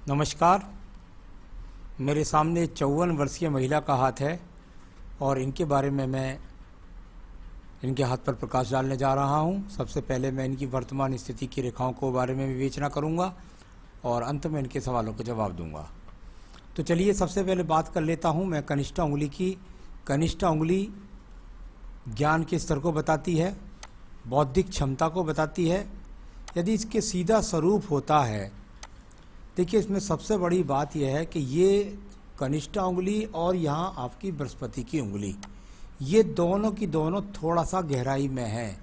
नमस्कार। मेरे सामने 54 वर्षीय महिला का हाथ है और इनके बारे में मैं इनके हाथ पर प्रकाश डालने जा रहा हूं। सबसे पहले मैं इनकी वर्तमान स्थिति की रेखाओं को बारे में विवेचना करूंगा और अंत में इनके सवालों के जवाब दूंगा। तो चलिए सबसे पहले बात कर लेता हूं मैं कनिष्ठा उंगली की। कनिष्ठा उंगली ज्ञान के स्तर को बताती है, बौद्धिक क्षमता को बताती है। यदि इसके सीधा स्वरूप होता है, देखिए इसमें सबसे बड़ी बात यह है कि ये कनिष्ठा उंगली और यहाँ आपकी बृहस्पति की उंगली, ये दोनों की दोनों थोड़ा सा गहराई में है।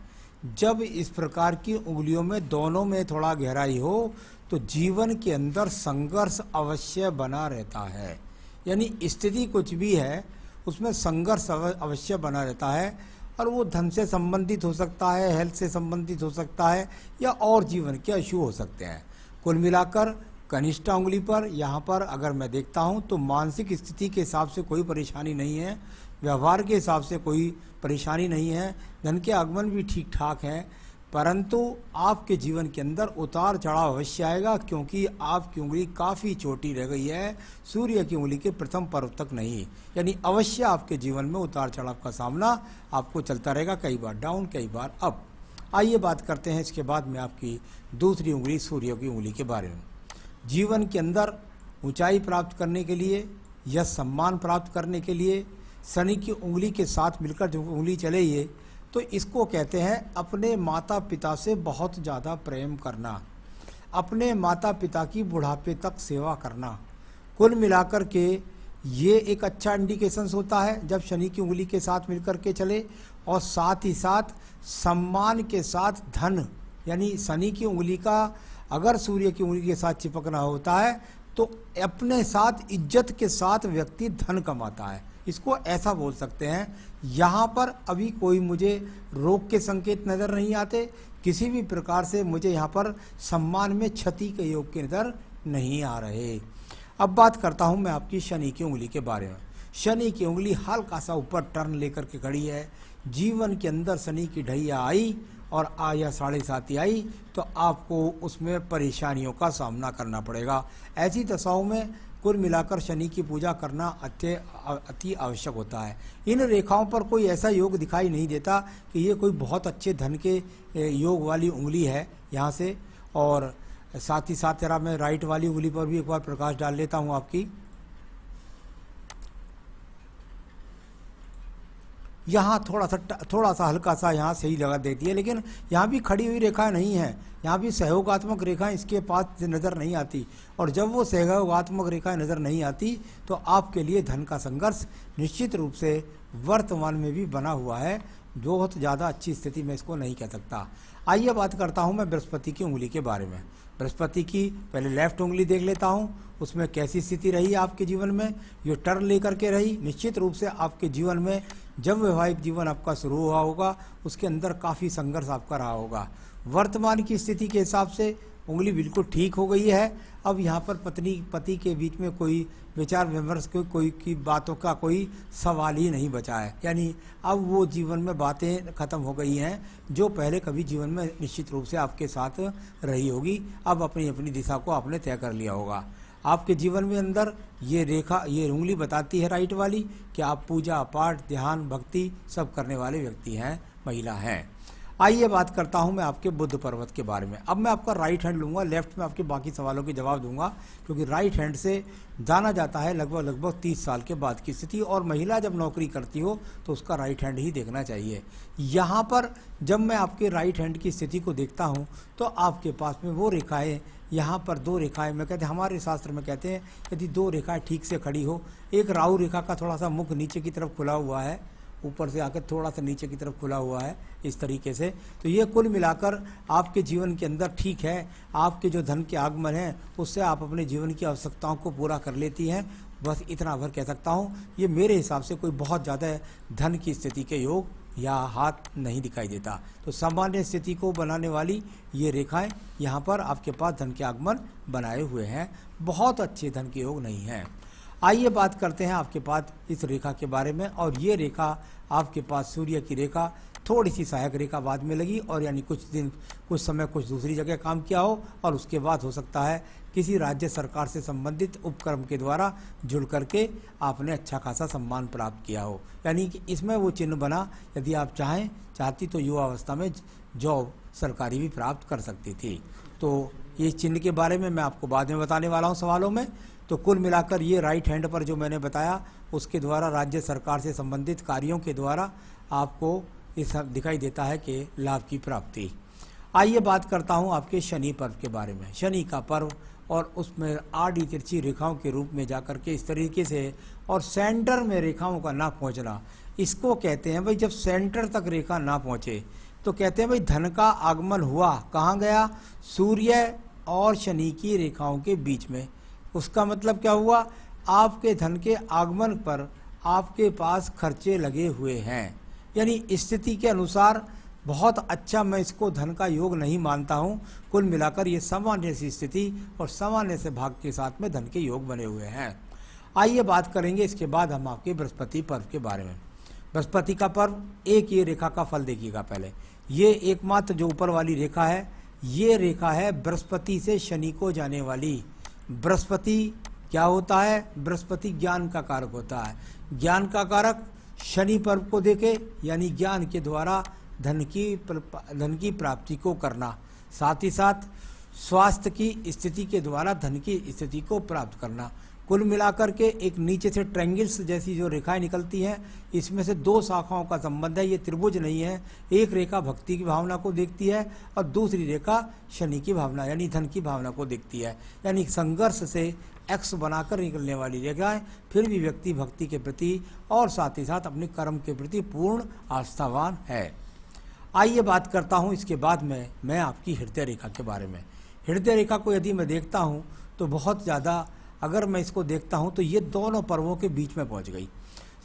जब इस प्रकार की उंगलियों में दोनों में थोड़ा गहराई हो तो जीवन के अंदर संघर्ष अवश्य बना रहता है। यानी स्थिति कुछ भी है उसमें संघर्ष अवश्य बना रहता है, और वो धन से संबंधित हो सकता है, हेल्थ से संबंधित हो सकता है, या और जीवन के इशू हो सकते हैं। कुल मिलाकर कनिष्ठा उंगली पर यहाँ पर अगर मैं देखता हूँ तो मानसिक स्थिति के हिसाब से कोई परेशानी नहीं है, व्यवहार के हिसाब से कोई परेशानी नहीं है, धन के आगमन भी ठीक ठाक हैं, परंतु आपके जीवन के अंदर उतार चढ़ाव अवश्य आएगा, क्योंकि आपकी उंगली काफ़ी छोटी रह गई है, सूर्य की उंगली के प्रथम पर्व तक नहीं। यानी अवश्य आपके जीवन में उतार चढ़ाव का सामना आपको चलता रहेगा, कई बार डाउन कई बार अप। आइए बात करते हैं इसके बाद में आपकी दूसरी उंगली सूर्य की उंगली के बारे में। जीवन के अंदर ऊंचाई प्राप्त करने के लिए या सम्मान प्राप्त करने के लिए शनि की उंगली के साथ मिलकर जो उंगली चले ये, तो इसको कहते हैं अपने माता पिता से बहुत ज़्यादा प्रेम करना, अपने माता पिता की बुढ़ापे तक सेवा करना। कुल मिलाकर के ये एक अच्छा इंडिकेशंस होता है जब शनि की उंगली के साथ मिलकर के चले, और साथ ही साथ सम्मान के साथ धन, यानी शनि की उंगली का अगर सूर्य की उंगली के साथ चिपकना होता है तो अपने साथ इज्जत के साथ व्यक्ति धन कमाता है, इसको ऐसा बोल सकते हैं। यहाँ पर अभी कोई मुझे रोग के संकेत नज़र नहीं आते, किसी भी प्रकार से मुझे यहाँ पर सम्मान में क्षति के योग के नज़र नहीं आ रहे। अब बात करता हूँ मैं आपकी शनि की उंगली के बारे में। शनि की उंगली हल्का सा ऊपर टर्न लेकर के खड़ी है। जीवन के अंदर शनि की ढैया आई और या 7.5 आई तो आपको उसमें परेशानियों का सामना करना पड़ेगा। ऐसी दशाओं में कुल मिलाकर शनि की पूजा करना अति आवश्यक होता है। इन रेखाओं पर कोई ऐसा योग दिखाई नहीं देता कि ये कोई बहुत अच्छे धन के योग वाली उंगली है यहाँ से। और साथ ही साथ जरा मैं राइट वाली उंगली पर भी एक बार प्रकाश डाल लेता हूँ आपकी। यहाँ थोड़ा सा हल्का सा यहाँ सही लगा देती है, लेकिन यहाँ भी खड़ी हुई रेखाएं नहीं हैं, यहाँ भी सहयोगात्मक रेखाएं इसके पास नज़र नहीं आती। और जब वो सहयोगात्मक रेखाएं नज़र नहीं आती तो आपके लिए धन का संघर्ष निश्चित रूप से वर्तमान में भी बना हुआ है। बहुत ज़्यादा अच्छी स्थिति में इसको नहीं कह सकता। आइए बात करता हूँ मैं बृहस्पति की उंगली के बारे में। बृहस्पति की पहले लेफ्ट उंगली देख लेता हूँ, उसमें कैसी स्थिति रही आपके जीवन में। ये टर्न लेकर के रही। निश्चित रूप से आपके जीवन में जब वैवाहिक जीवन आपका शुरू हुआ होगा उसके अंदर काफ़ी संघर्ष आपका रहा होगा। वर्तमान की स्थिति के हिसाब से उंगली बिल्कुल ठीक हो गई है। अब यहाँ पर पत्नी पति के बीच में कोई विचार विमर्श कोई की बातों का कोई सवाल ही नहीं बचा है। यानी अब वो जीवन में बातें खत्म हो गई हैं जो पहले कभी जीवन में निश्चित रूप से आपके साथ रही होगी। अब अपनी अपनी दिशा को आपने तय कर लिया होगा। आपके जीवन में अंदर ये रेखा, ये उंगली बताती है राइट वाली कि आप पूजा पाठ ध्यान भक्ति सब करने वाले व्यक्ति हैं, महिला हैं। आइए बात करता हूं मैं आपके बुध पर्वत के बारे में। अब मैं आपका राइट हैंड लूँगा, लेफ्ट में आपके बाकी सवालों के जवाब दूंगा, क्योंकि राइट हैंड से जाना जाता है लगभग 30 साल के बाद की स्थिति। और महिला जब नौकरी करती हो तो उसका राइट हैंड ही देखना चाहिए। यहाँ पर जब मैं आपके राइट हैंड की स्थिति को देखता हूँ तो आपके पास में वो रेखाएँ, यहाँ पर 2 रेखाएं, मैं कहते हैं हमारे शास्त्र में कहते हैं यदि 2 रेखाएं ठीक से खड़ी हो, एक राहु रेखा का थोड़ा सा मुख नीचे की तरफ खुला हुआ है, ऊपर से आकर थोड़ा सा नीचे की तरफ खुला हुआ है इस तरीके से, तो ये कुल मिलाकर आपके जीवन के अंदर ठीक है। आपके जो धन के आगमन हैं उससे आप अपने जीवन की आवश्यकताओं को पूरा कर लेती हैं। बस इतना भर कह सकता हूँ, ये मेरे हिसाब से कोई बहुत ज़्यादा धन की स्थिति के योग या हाथ नहीं दिखाई देता। तो सामान्य स्थिति को बनाने वाली ये रेखाएं यहाँ पर आपके पास धन के आगमन बनाए हुए हैं, बहुत अच्छे धन के योग नहीं हैं। आइए बात करते हैं आपके पास इस रेखा के बारे में। और ये रेखा आपके पास सूर्य की रेखा, थोड़ी सी सहायक रेखा बाद में लगी, और यानी कुछ समय कुछ दूसरी जगह काम किया हो, और उसके बाद हो सकता है किसी राज्य सरकार से संबंधित उपक्रम के द्वारा जुड़ करके आपने अच्छा खासा सम्मान प्राप्त किया हो। यानी कि इसमें वो चिन्ह बना, यदि आप चाहती तो युवावस्था में जॉब सरकारी भी प्राप्त कर सकती थी। तो ये चिन्ह के बारे में मैं आपको बाद में बताने वाला हूँ सवालों में। तो कुल मिलाकर ये राइट हैंड पर जो मैंने बताया, उसके द्वारा राज्य सरकार से संबंधित कार्यों के द्वारा आपको इस दिखाई देता है कि लाभ की प्राप्ति। आइए बात करता हूँ आपके शनि पर्व के बारे में। शनि का पर्व और उसमें आड़ी तिरछी रेखाओं के रूप में जाकर के इस तरीके से, और सेंटर में रेखाओं का ना पहुँचना, इसको कहते हैं भाई जब सेंटर तक रेखा ना पहुँचे तो कहते हैं भाई धन का आगमन हुआ। कहाँ गया? सूर्य और शनि की रेखाओं के बीच में। उसका मतलब क्या हुआ? आपके धन के आगमन पर आपके पास खर्चे लगे हुए हैं। यानी स्थिति के अनुसार बहुत अच्छा मैं इसको धन का योग नहीं मानता हूँ। कुल मिलाकर ये सामान्य सी स्थिति और सामान्य से भाग के साथ में धन के योग बने हुए हैं। आइए बात करेंगे इसके बाद हम आपके बृहस्पति पर्व के बारे में। बृहस्पति का पर्व, एक ये रेखा का फल देखिएगा पहले। ये एकमात्र जो ऊपर वाली रेखा है, ये रेखा है बृहस्पति से शनि को जाने वाली। बृहस्पति क्या होता है? बृहस्पति ज्ञान का कारक होता है। ज्ञान का कारक शनि पर्व को देखे, यानी ज्ञान के द्वारा धन की प्राप्ति को करना, साथ ही साथ स्वास्थ्य की स्थिति के द्वारा धन की स्थिति को प्राप्त करना। कुल मिलाकर के एक नीचे से ट्रायंगल्स जैसी जो रेखाएं निकलती हैं, इसमें से दो शाखाओं का संबंध है, ये त्रिभुज नहीं है। एक रेखा भक्ति की भावना को देखती है और दूसरी रेखा शनि की भावना यानी धन की भावना को देखती है। यानी संघर्ष से एक्स बनाकर निकलने वाली रेखाएं, फिर भी व्यक्ति भक्ति के प्रति और साथ ही साथ अपने कर्म के प्रति पूर्ण आस्थावान है। आइए बात करता हूँ इसके बाद में मैं आपकी हृदय रेखा के बारे में। हृदय रेखा को यदि मैं देखता हूँ तो बहुत ज़्यादा, अगर मैं इसको देखता हूँ तो ये दोनों पर्वों के बीच में पहुँच गई।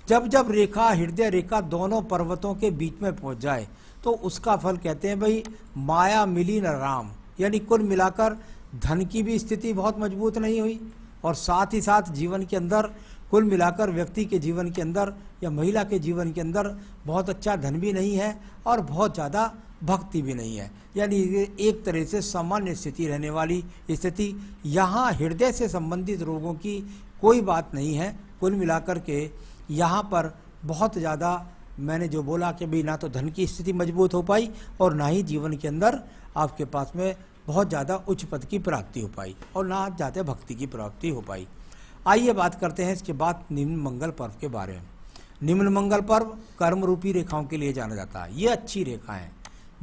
जब रेखा, हृदय रेखा दोनों पर्वतों के बीच में पहुँच जाए तो उसका फल कहते हैं भाई माया मिली न राम। यानी कुल मिलाकर धन की भी स्थिति बहुत मजबूत नहीं हुई, और साथ ही साथ जीवन के अंदर कुल मिलाकर व्यक्ति के जीवन के अंदर या महिला के जीवन के अंदर बहुत अच्छा धन भी नहीं है और बहुत ज़्यादा भक्ति भी नहीं है। यानी एक तरह से सामान्य स्थिति रहने वाली स्थिति। यहाँ हृदय से संबंधित रोगों की कोई बात नहीं है। कुल मिलाकर के यहाँ पर बहुत ज़्यादा मैंने जो बोला कि भाई ना तो धन की स्थिति मजबूत हो पाई और ना ही जीवन के अंदर आपके पास में बहुत ज़्यादा उच्च पद की प्राप्ति हो पाई और ना ज़्यादा भक्ति की प्राप्ति हो पाई। आइए बात करते हैं इसके बाद निम्न मंगल पर्व के बारे में। निम्न मंगल पर्व कर्म रूपी रेखाओं के लिए जाना जाता है। ये अच्छी रेखा है।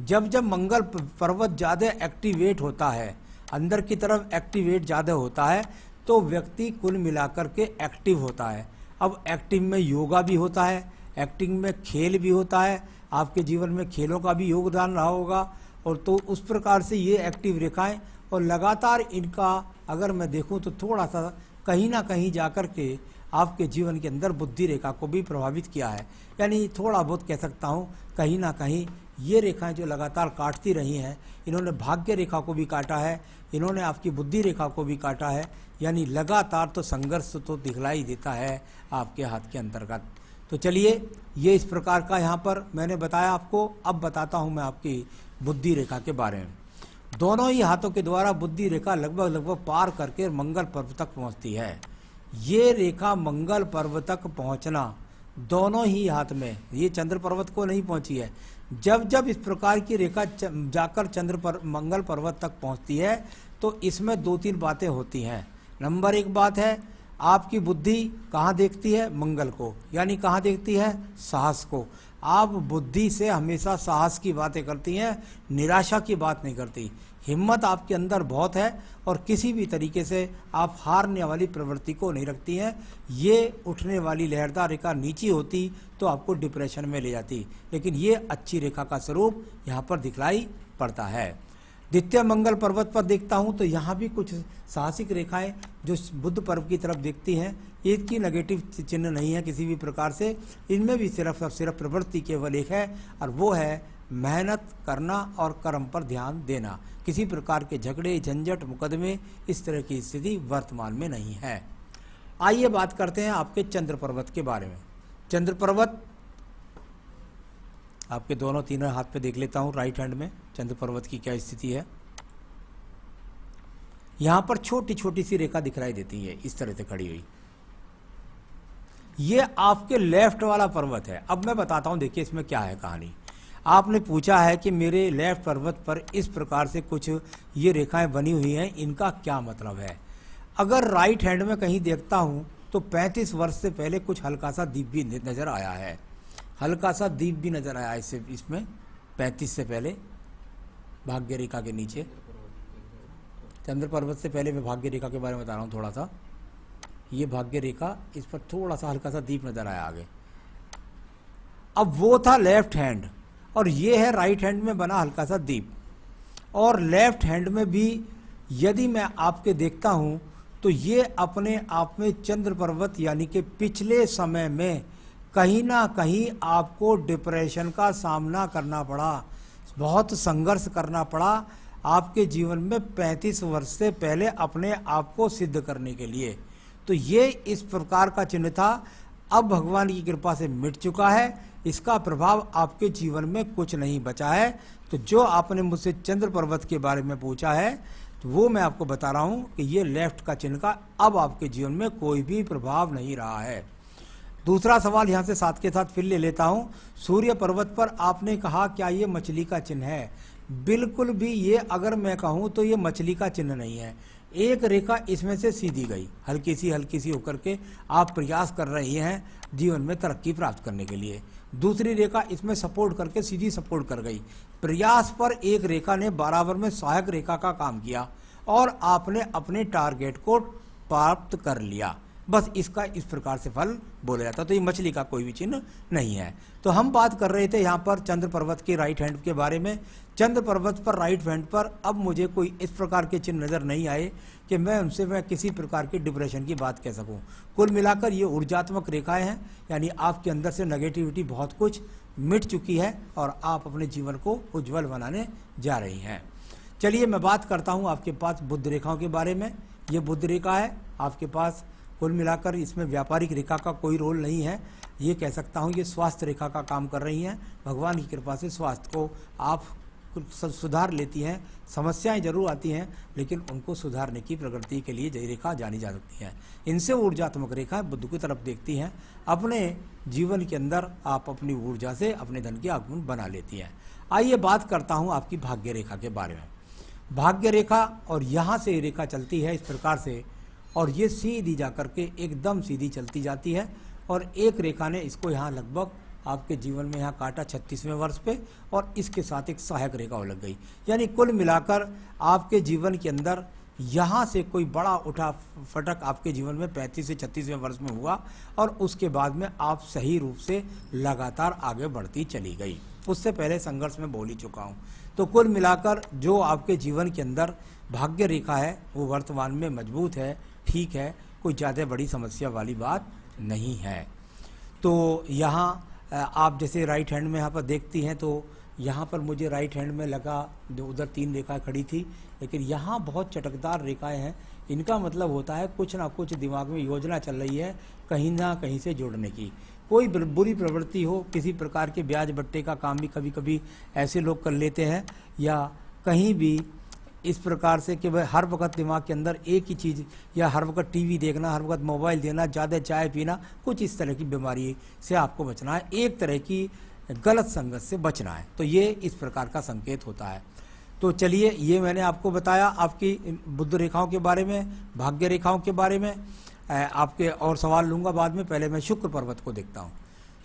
जब मंगल पर्वत ज़्यादा एक्टिवेट होता है, अंदर की तरफ एक्टिवेट ज़्यादा होता है, तो व्यक्ति कुल मिलाकर के एक्टिव होता है। अब एक्टिव में योगा भी होता है, एक्टिव में खेल भी होता है। आपके जीवन में खेलों का भी योगदान रहा होगा, और तो उस प्रकार से ये एक्टिव रेखाएं, और लगातार इनका अगर मैं देखूं तो थोड़ा सा कहीं ना कहीं जाकर के आपके जीवन के अंदर बुद्धि रेखा को भी प्रभावित किया है। यानी थोड़ा बहुत कह सकता हूं कहीं ना कहीं ये रेखाएं जो लगातार काटती रही हैं, इन्होंने भाग्य रेखा को भी काटा है, इन्होंने आपकी बुद्धि रेखा को भी काटा है। यानी लगातार तो संघर्ष तो दिखलाई देता है आपके हाथ के अंतर्गत। तो चलिए, ये इस प्रकार का यहाँ पर मैंने बताया आपको। अब बताता हूँ मैं आपकी बुद्धि रेखा के बारे में। दोनों ही हाथों के द्वारा बुद्धि रेखा लगभग पार करके मंगल पर्व तक पहुँचती है। ये रेखा मंगल पर्व तक पहुँचना दोनों ही हाथ में, ये चंद्र पर्वत को नहीं पहुँची है। जब इस प्रकार की रेखा जाकर मंगल पर्वत तक पहुँचती है तो इसमें दो तीन बातें होती हैं। नंबर एक बात है, आपकी बुद्धि कहाँ देखती है? मंगल को। यानी कहाँ देखती है? साहस को। आप बुद्धि से हमेशा साहस की बातें करती हैं, निराशा की बात नहीं करती। हिम्मत आपके अंदर बहुत है और किसी भी तरीके से आप हारने वाली प्रवृत्ति को नहीं रखती हैं। ये उठने वाली लहरदार रेखा नीची होती तो आपको डिप्रेशन में ले जाती, लेकिन ये अच्छी रेखा का स्वरूप यहाँ पर दिखलाई पड़ता है। द्वितीय मंगल पर्वत पर देखता हूँ तो यहाँ भी कुछ साहसिक रेखाएं जो बुध पर्व की तरफ देखती हैं, इसकी नेगेटिव चिन्ह नहीं है किसी भी प्रकार से। इनमें भी सिर्फ और सिर्फ प्रवृत्ति केवल एक है, और वो है मेहनत करना और कर्म पर ध्यान देना। किसी प्रकार के झगड़े, झंझट, मुकदमे, इस तरह की स्थिति वर्तमान में नहीं है। आइए बात करते हैं आपके चंद्र पर्वत के बारे में। चंद्र पर्वत आपके दोनों तीनों हाथ पे देख लेता हूँ, राइट हैंड में चंद्र पर्वत की क्या स्थिति है। यहां पर छोटी छोटी सी रेखा दिखलाई देती है इस तरह से खड़ी हुई, ये आपके लेफ्ट वाला पर्वत है। अब मैं बताता हूं, देखिए इसमें क्या है कहानी। आपने पूछा है कि मेरे लेफ्ट पर्वत पर इस प्रकार से कुछ ये रेखाएं बनी हुई हैं, इनका क्या मतलब है। अगर राइट हैंड में कहीं देखता हूं तो 35 वर्ष से पहले कुछ हल्का सा दीप भी नजर आया है, हल्का सा दीप भी नजर आया इसमें 35 से पहले, भाग्य रेखा के नीचे। चंद्र पर्वत से पहले मैं भाग्य रेखा के बारे में बता रहा हूँ थोड़ा सा। ये भाग्य रेखा, इस पर थोड़ा सा हल्का सा दीप नजर आया आगे। अब वो था लेफ्ट हैंड और ये है राइट हैंड में बना हल्का सा दीप। और लेफ्ट हैंड में भी यदि मैं आपके देखता हूं तो ये अपने आप में चंद्र पर्वत यानी कि पिछले समय में कहीं ना कहीं आपको डिप्रेशन का सामना करना पड़ा, बहुत संघर्ष करना पड़ा आपके जीवन में 35 वर्ष से पहले अपने आप को सिद्ध करने के लिए। तो ये इस प्रकार का चिन्ह था, अब भगवान की कृपा से मिट चुका है, इसका प्रभाव आपके जीवन में कुछ नहीं बचा है। तो जो आपने मुझसे चंद्र पर्वत के बारे में पूछा है तो वो मैं आपको बता रहा हूं कि ये लेफ्ट का चिन्ह का अब आपके जीवन में कोई भी प्रभाव नहीं रहा है। दूसरा सवाल यहां से साथ के साथ फिर ले लेता हूं। सूर्य पर्वत पर आपने कहा क्या ये मछली का चिन्ह है? बिल्कुल भी ये अगर मैं कहूं तो ये मछली का चिन्ह नहीं है। एक रेखा इसमें से सीधी गई, हल्की सी होकर के आप प्रयास कर रहे हैं जीवन में तरक्की प्राप्त करने के लिए। दूसरी रेखा इसमें सपोर्ट करके सीधी सपोर्ट कर गई। प्रयास पर एक रेखा ने बराबर में सहायक रेखा का काम किया और आपने अपने टारगेट को प्राप्त कर लिया। बस इसका इस प्रकार से फल बोला जाता है। तो ये मछली का कोई भी चिन्ह नहीं है। तो हम बात कर रहे थे यहाँ पर चंद्र पर्वत के राइट हैंड के बारे में। चंद्र पर्वत पर राइट हैंड पर अब मुझे कोई इस प्रकार के चिन्ह नजर नहीं आए कि मैं किसी प्रकार की डिप्रेशन की बात कह सकूं। कुल मिलाकर ये ऊर्जात्मक रेखाएं हैं, यानी आपके अंदर से नेगेटिविटी बहुत कुछ मिट चुकी है और आप अपने जीवन को उज्जवल बनाने जा रही हैं। चलिए मैं बात करता हूँ आपके पास बुध रेखाओं के बारे में। ये बुध रेखा है आपके पास। कुल मिलाकर इसमें व्यापारिक रेखा का कोई रोल नहीं है, ये कह सकता हूँ ये स्वास्थ्य रेखा का काम कर रही हैं। भगवान की कृपा से स्वास्थ्य को आप सुधार लेती हैं। समस्याएं जरूर आती हैं लेकिन उनको सुधारने की प्रगति के लिए ये रेखा जानी जा सकती है। इनसे ऊर्जात्मक रेखा बुध की तरफ देखती हैं। अपने जीवन के अंदर आप अपनी ऊर्जा से अपने धन के आगमन बना लेती हैं। आइए बात करता हूँ आपकी भाग्य रेखा के बारे में। भाग्य रेखा, और यहाँ से रेखा चलती है इस प्रकार से और ये सीधी जाकर के एकदम सीधी चलती जाती है और एक रेखा ने इसको यहाँ लगभग आपके जीवन में यहाँ काटा 36वें वर्ष पे और इसके साथ एक सहायक रेखा हो लग गई। यानी कुल मिलाकर आपके जीवन के अंदर यहाँ से कोई बड़ा उठा फटक आपके जीवन में 35 से 36वें वर्ष में हुआ और उसके बाद में आप सही रूप से लगातार आगे बढ़ती चली गई। उससे पहले संघर्ष में बोल ही चुका हूँ। तो कुल मिलाकर जो आपके जीवन के अंदर भाग्य रेखा है वो वर्तमान में मजबूत है, ठीक है, कोई ज़्यादा बड़ी समस्या वाली बात नहीं है। तो यहाँ आप जैसे राइट हैंड में यहाँ पर देखती हैं तो यहाँ पर मुझे राइट हैंड में लगा जो उधर 3 रेखाएं खड़ी थी, लेकिन यहाँ बहुत चटकदार रेखाएं हैं। इनका मतलब होता है कुछ ना कुछ दिमाग में योजना चल रही है कहीं ना कहीं से जोड़ने की। कोई बुरी प्रवृत्ति हो, किसी प्रकार के ब्याज बट्टे का काम भी कभी कभी ऐसे लोग कर लेते हैं, या कहीं भी इस प्रकार से कि भाई हर वक्त दिमाग के अंदर एक ही चीज़, या हर वक्त टीवी देखना, हर वक्त मोबाइल देना, ज़्यादा चाय पीना, कुछ इस तरह की बीमारी से आपको बचना है, एक तरह की गलत संगत से बचना है। तो ये इस प्रकार का संकेत होता है। तो चलिए ये मैंने आपको बताया आपकी बुध रेखाओं के बारे में, भाग्य रेखाओं के बारे में। आपके और सवाल लूँगा बाद में, पहले मैं शुक्र पर्वत को देखता हूँ।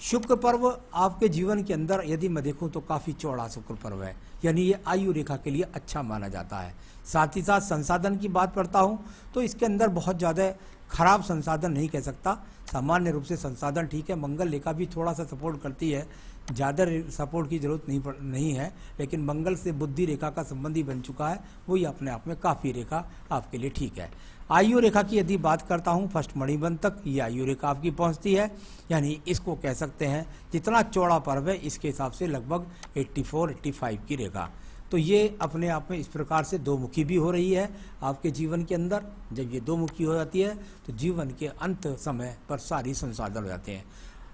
शुक्र पर्व आपके जीवन के अंदर यदि मैं देखूं तो काफ़ी चौड़ा शुक्र पर्व है, यानी ये आयु रेखा के लिए अच्छा माना जाता है। साथ ही साथ संसाधन की बात करता हूं तो इसके अंदर बहुत ज़्यादा खराब संसाधन नहीं कह सकता, सामान्य रूप से संसाधन ठीक है। मंगल रेखा भी थोड़ा सा सपोर्ट करती है, ज़्यादा सपोर्ट की जरूरत नहीं है, लेकिन मंगल से बुद्धि रेखा का संबंधी बन चुका है, वही अपने आप में काफ़ी रेखा आपके लिए ठीक है। आयु रेखा की यदि बात करता हूँ फर्स्ट मणिबंध तक ये आयु रेखा आपकी पहुँचती है, यानी इसको कह सकते हैं जितना चौड़ा पर्व है इसके हिसाब से लगभग 84-85 की रेखा। तो ये अपने आप में इस प्रकार से दो मुखी भी हो रही है आपके जीवन के अंदर। जब ये दो मुखी हो जाती है तो जीवन के अंत समय पर सारी संसाधन हो जाते हैं।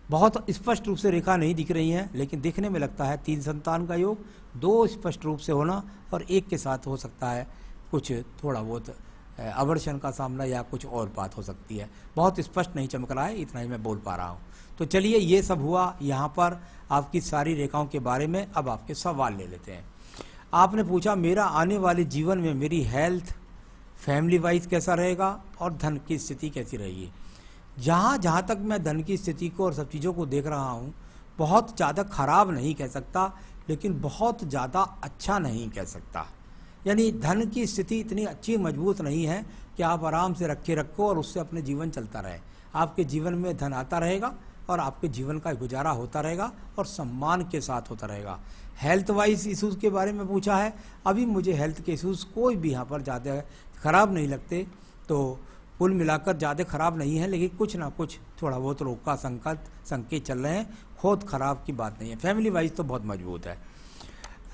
बहुत स्पष्ट रूप से रेखा नहीं दिख रही है, लेकिन दिखने में लगता है 3 संतान का योग, 2 स्पष्ट रूप से होना और 1 के साथ हो सकता है कुछ थोड़ा बहुत अवर्षण का सामना या कुछ और बात हो सकती है। बहुत स्पष्ट नहीं चमक रहा है, इतना ही मैं बोल पा रहा हूँ। तो चलिए, ये सब हुआ यहाँ पर आपकी सारी रेखाओं के बारे में। अब आपके सवाल ले लेते हैं। आपने पूछा मेरा आने वाले जीवन में मेरी हेल्थ, फैमिली वाइज कैसा रहेगा और धन की स्थिति कैसी रहेगी। जहाँ तक मैं धन की स्थिति को और सब चीज़ों को देख रहा हूँ, बहुत ज़्यादा खराब नहीं कह सकता, लेकिन बहुत ज़्यादा अच्छा नहीं कह सकता। यानी धन की स्थिति इतनी अच्छी मजबूत नहीं है कि आप आराम से रखो और उससे अपने जीवन चलता रहे। आपके जीवन में धन आता रहेगा और आपके जीवन का गुजारा होता रहेगा और सम्मान के साथ होता रहेगा। हेल्थ वाइज इश्यूज़ के बारे में पूछा है। अभी मुझे हेल्थ के इश्यूज़ कोई भी यहाँ पर ज़्यादा ख़राब नहीं लगते, तो कुल मिलाकर ज़्यादा ख़राब नहीं है, लेकिन कुछ ना कुछ थोड़ा बहुत रोग का संकेत चल रहे हैं। खुद ख़राब की बात नहीं है। फैमिली वाइज तो बहुत मजबूत है।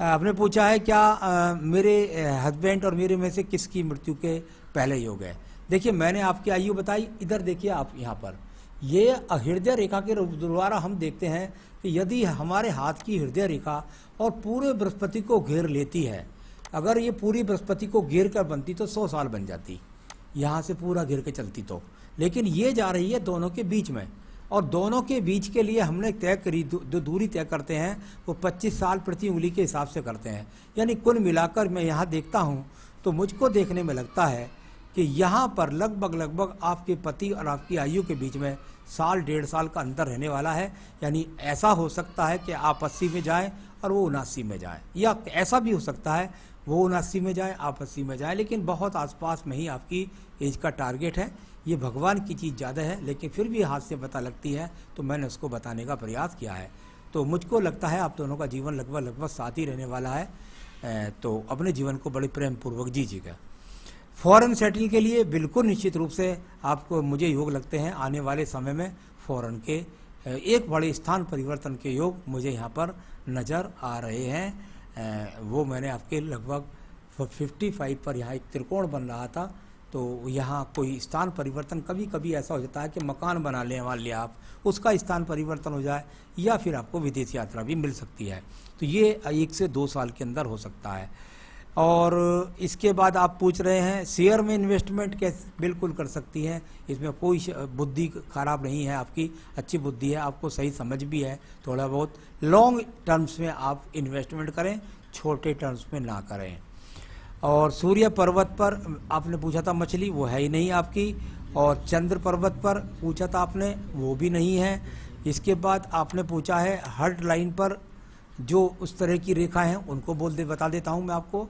आपने पूछा है क्या मेरे हस्बैंड और मेरे में से किसकी मृत्यु के पहले योग है। देखिए, मैंने आपकी आयु बताई। इधर देखिए आप, यहाँ पर ये हृदय रेखा के द्वारा हम देखते हैं कि यदि हमारे हाथ की हृदय रेखा और पूरे बृहस्पति को घेर लेती है, अगर ये पूरी बृहस्पति को घेर कर बनती तो 100 साल बन जाती, यहाँ से पूरा घेर के चलती तो। लेकिन ये जा रही है दोनों के बीच में, और दोनों के बीच के लिए हमने तय करी, जो दूरी तय करते हैं वो 25 साल प्रति उंगली के हिसाब से करते हैं। यानी कुल मिलाकर मैं यहाँ देखता हूँ तो मुझको देखने में लगता है कि यहाँ पर लगभग आपके पति और आपकी आयु के बीच में 1.5 साल का अंतर रहने वाला है। यानी ऐसा हो सकता है कि आप 80 में जाएं और वो 79 में जाएं, या ऐसा भी हो सकता है वो 79 में जाए, आप 80 में जाए, लेकिन बहुत आसपास में ही आपकी एज का टारगेट है। ये भगवान की चीज़ ज़्यादा है, लेकिन फिर भी हाथ से पता लगती है, तो मैंने उसको बताने का प्रयास किया है। तो मुझको लगता है आप दोनों का जीवन लगभग साथ ही रहने वाला है। तो अपने जीवन को बड़े प्रेम पूर्वक जीजिएगा। फॉरेन सेटल के लिए बिल्कुल निश्चित रूप से आपको मुझे योग लगते हैं आने वाले समय में फॉरेन के एक बड़े स्थान परिवर्तन के योग मुझे यहाँ पर नज़र आ रहे हैं। वो मैंने आपके लगभग 55 पर यहाँ एक त्रिकोण बन रहा था, तो यहाँ कोई स्थान परिवर्तन, कभी कभी ऐसा हो जाता है कि मकान बना ले मान लिया आप, उसका स्थान परिवर्तन हो जाए, या फिर आपको विदेश यात्रा भी मिल सकती है। तो ये 1 से 2 साल के अंदर हो सकता है। और इसके बाद आप पूछ रहे हैं शेयर में इन्वेस्टमेंट कैसे, बिल्कुल कर सकती हैं। इसमें कोई बुद्धि खराब नहीं है, आपकी अच्छी बुद्धि है, आपको सही समझ भी है। थोड़ा बहुत लॉन्ग टर्म्स में आप इन्वेस्टमेंट करें, छोटे टर्म्स में ना करें। और सूर्य पर्वत पर आपने पूछा था मछली, वो है ही नहीं आपकी। और चंद्र पर्वत पर पूछा था आपने, वो भी नहीं है। इसके बाद आपने पूछा है हर्ट लाइन पर जो उस तरह की रेखा हैं उनको बता देता हूं मैं आपको।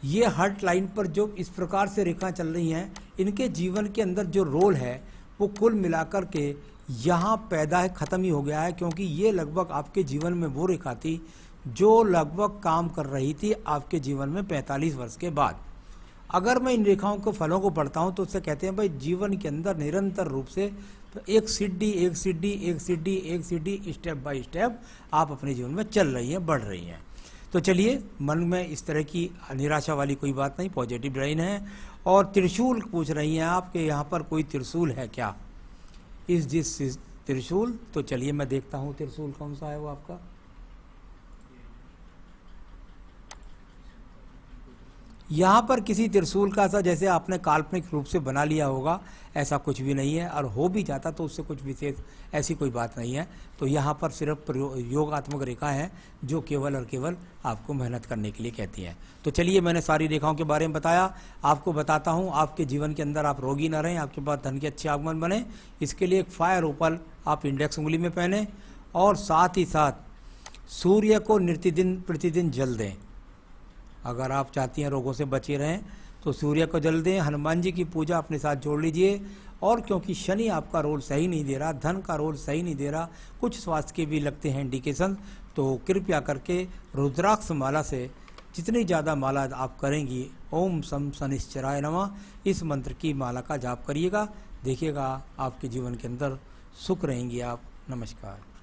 ये हर्ट लाइन पर जो इस प्रकार से रेखा चल रही हैं, इनके जीवन के अंदर जो रोल है वो कुल मिलाकर के यहाँ पैदा है, ख़त्म ही हो गया है, क्योंकि ये लगभग आपके जीवन में वो रेखा थी जो लगभग काम कर रही थी आपके जीवन में 45 वर्ष के बाद। अगर मैं इन रेखाओं को फलों को पढ़ता हूँ तो उससे कहते हैं भाई जीवन के अंदर निरंतर रूप से एक सीढ़ी स्टेप बाय स्टेप आप अपने जीवन में चल रही हैं, बढ़ रही हैं। तो चलिए, मन में इस तरह की निराशा वाली कोई बात नहीं, पॉजिटिव लाइन है। और त्रिशूल पूछ रही हैं आप कि यहाँ पर कोई त्रिशूल है क्या, इस जिस त्रिशूल। तो चलिए मैं देखता हूँ त्रिशूल कौन सा है वो आपका। यहाँ पर किसी त्रिशूल का सा जैसे आपने काल्पनिक रूप से बना लिया होगा, ऐसा कुछ भी नहीं है। और हो भी जाता तो उससे कुछ विशेष ऐसी कोई बात नहीं है। तो यहाँ पर सिर्फ योगात्मक रेखा है जो केवल और केवल आपको मेहनत करने के लिए कहती हैं। तो चलिए, मैंने सारी रेखाओं के बारे में बताया, आपको बताता हूँ आपके जीवन के अंदर आप रोगी ना रहें, आपके पास धन के अच्छे आगमन बने। इसके लिए एक फायर ओपल आप इंडेक्स उंगली में पहने, और साथ ही साथ सूर्य को प्रतिदिन जल दें। अगर आप चाहती हैं रोगों से बचे रहें तो सूर्य को जल दें। हनुमान जी की पूजा अपने साथ जोड़ लीजिए। और क्योंकि शनि आपका रोल सही नहीं दे रहा, धन का रोल सही नहीं दे रहा, कुछ स्वास्थ्य के भी लगते हैं इंडिकेशन, तो कृपया करके रुद्राक्ष माला से जितनी ज़्यादा माला आप करेंगी, ओम सम शनिश्चराय नमः, इस मंत्र की माला का जाप करिएगा। देखिएगा आपके जीवन के अंदर सुख रहेंगी आप। नमस्कार।